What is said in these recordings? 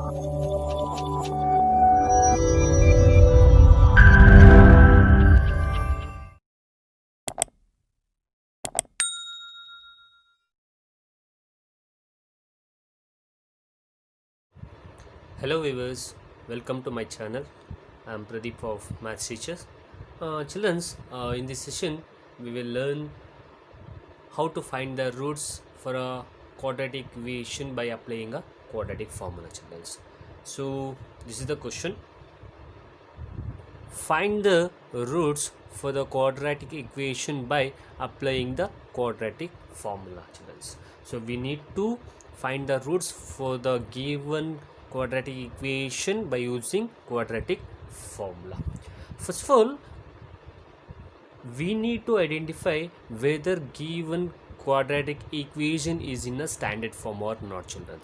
Hello viewers, welcome to my channel. I am Pradeep of Maths Teachers. In this session we will learn how to find the roots for a quadratic equation by applying a quadratic formula. So this is the question. Find the roots for the quadratic equation by applying the quadratic formula. So we need to find the roots for the given quadratic equation by using quadratic formula. First of all, we need to identify whether given quadratic equation is in a standard form or not, children.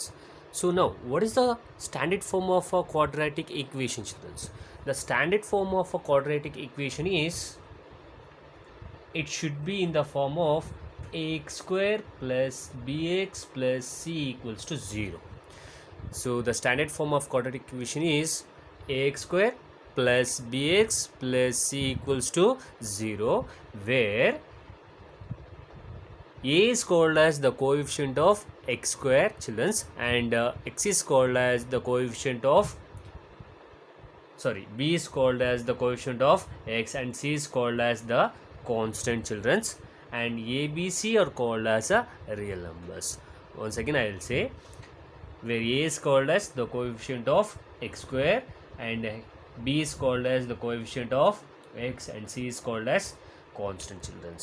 So now, what is the standard form of a quadratic equation, children? The standard form of a quadratic equation is, it should be in the form of ax square plus bx plus c equals to 0. So the standard form of quadratic equation is ax square plus bx plus c equals to 0, where a is called as the coefficient of x square, children, and x is called as the coefficient of b is called as the coefficient of x, and c is called as the constant, children, and a, b, c are called as a real numbers. Once again I will say, where a is called as the coefficient of x square and b is called as the coefficient of x and c is called as constant, children.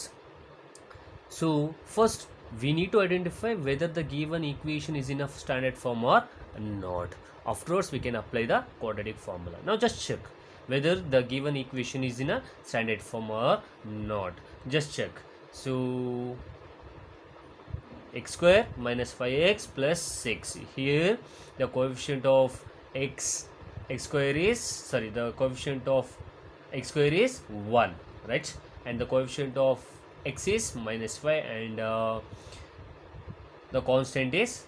So first we need to identify whether the given equation is in a standard form or not. Afterwards we can apply the quadratic formula. Now just check whether the given equation is in a standard form or not. Just check. So x square minus 5x plus 6. Here the coefficient of the coefficient of x square is 1, right? And the coefficient of x is minus 5, and the constant is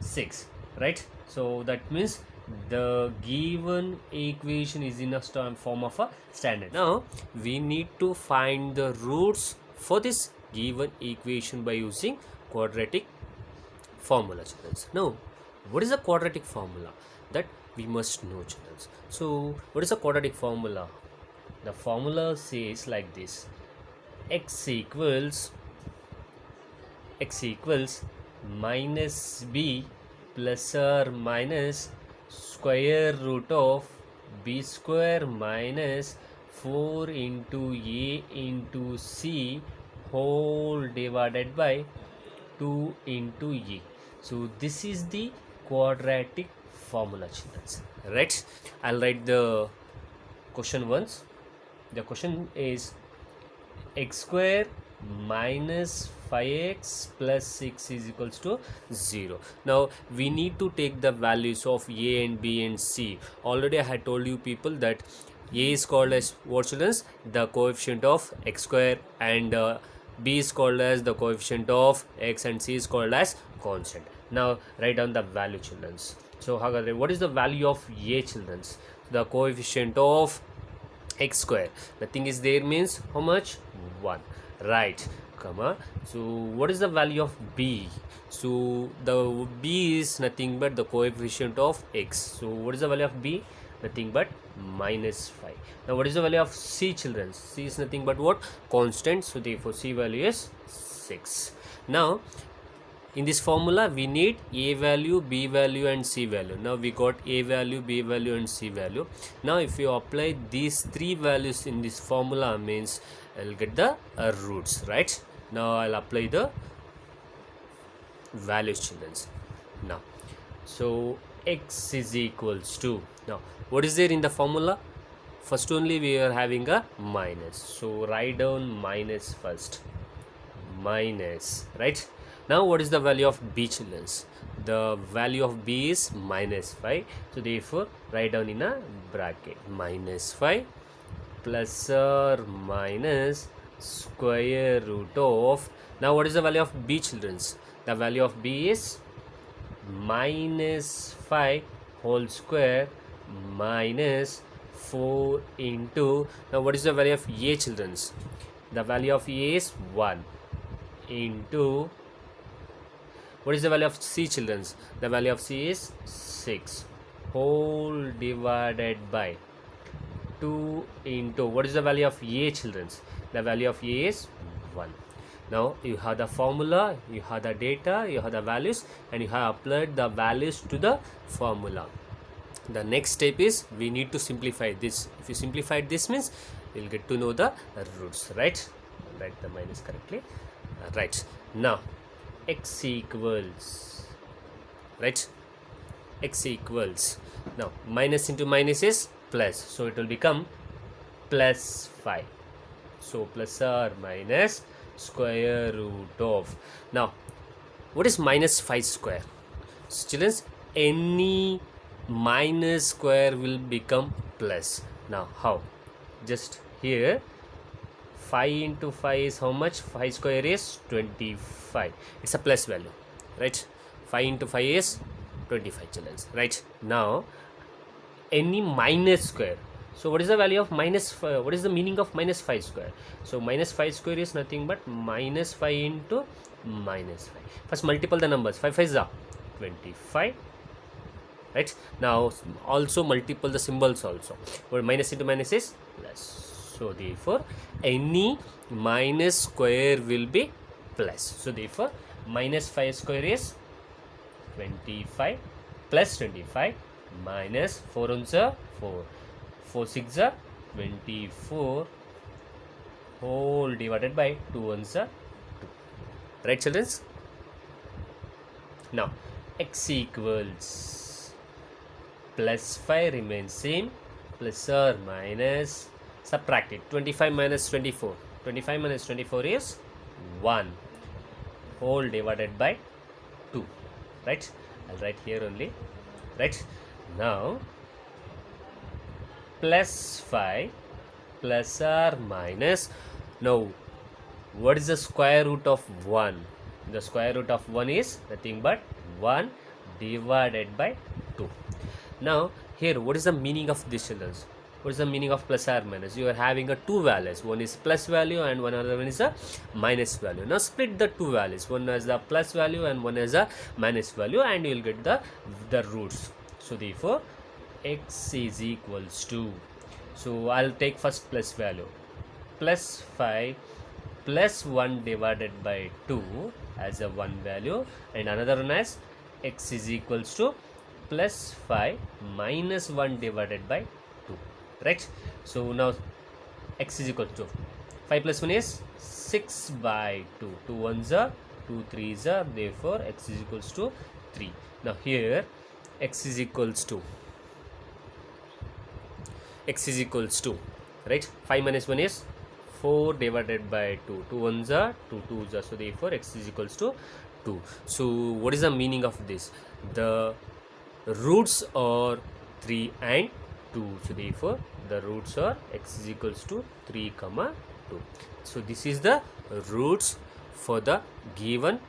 6, right? So that means the given equation is in a form of a standard. Now we need to find the roots for this given equation by using quadratic formula, children. Now what is a quadratic formula? That we must know, children. So what is a quadratic formula? The formula says like this: x equals minus b plus or minus square root of b square minus 4 into a into c whole divided by 2 into a. So this is the quadratic formula, children, right? I'll write the question once. The question is x square minus 5x plus 6 is equals to 0. Now we need to take the values of a and b and c. Already I had told you people that a is called as what, children? The coefficient of x square, and b is called as the coefficient of x, and c is called as constant. Now write down the value, children. So what is the value of a, children? The coefficient of x square, the thing is there, means how much? 1, right? Comma. So what is the value of b? So the b is nothing but the coefficient of x. So what is the value of b? Nothing but minus 5. Now what is the value of c, children? C is nothing but what? Constant. So therefore c value is 6. Now in this formula we need a value, b value and c value. Now we got a value, b value and c value. Now if you apply these 3 values in this formula, means I'll get the roots, right? Now I'll apply the values, children. Now so x is equals to, now what is there in the formula? First only we are having a minus, so write down minus first, minus, right? Now what is the value of b, children? The value of b is minus 5. So therefore write down in a bracket minus 5 plus or minus square root of, now what is the value of b, children? The value of b is minus 5 whole square minus 4 into, now what is the value of a, children's? The value of a is 1 into, what is the value of c, children's? The value of c is 6 whole divided by 2 into, what is the value of a, children's? The value of a is 1. Now you have the formula, you have the data, you have the values, and you have applied the values to the formula. The next step is we need to simplify this. If you simplify this means you will get to know the roots, right? Write the minus correctly. Right. Now x equals, right? X equals, now minus into minus is plus, so it will become plus 5. So plus or minus square root of, now what is minus 5 square? Children, any minus square will become plus. Now how? Just here 5 into 5 is how much? 5 square is 25. It's a plus value, right? 5 into 5 is 25, children, right? Now any minus square, so what is the value of minus 5? What is the meaning of minus 5 square? So minus 5 square is nothing but minus 5 into minus 5. First multiple the numbers. 5 5 is 25, right? Now also multiple the symbols also, where minus into minus is plus. So therefore any minus square will be plus. So therefore minus 5 square is 25 plus 25 minus 4 ones are 4. 4 6 are 24 whole divided by 2 ones are 2. Right, children? Now x equals plus 5 remains same, plus or minus, subtract it. 25 minus 24. 25 minus 24 is 1 whole divided by 2. Right? I'll write here only. Right? Now plus 5 plus or minus, now what is the square root of 1? The square root of 1 is nothing but 1 divided by 2. Now here what is the meaning of this, children? What is the meaning of plus or minus? You are having a two values, one is plus value and one other one is a minus value. Now split the two values, one has the plus value and one has a minus value, and you will get the roots. So therefore x is equals to, so I'll take first plus value, plus 5 plus 1 divided by 2 as a one value, and another one as x is equals to plus 5 minus 1 divided by 2, right? So now x is equal to 5 plus 1 is 6 by 2. 2 ones are 2 3s are, therefore x is equals to 3. Now here x is equals to, right? 5 minus 1 is 4 divided by 2. 2 ones are 2 2s are, so therefore x is equals to 2. So what is the meaning of this? The roots are 3 and 2. So therefore the roots are x is equals to 3 comma 2. So this is the roots for the given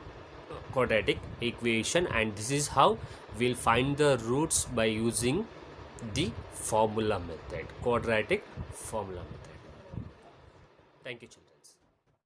quadratic equation, and this is how we'll find the roots by using the formula method, quadratic formula method. Thank you, children.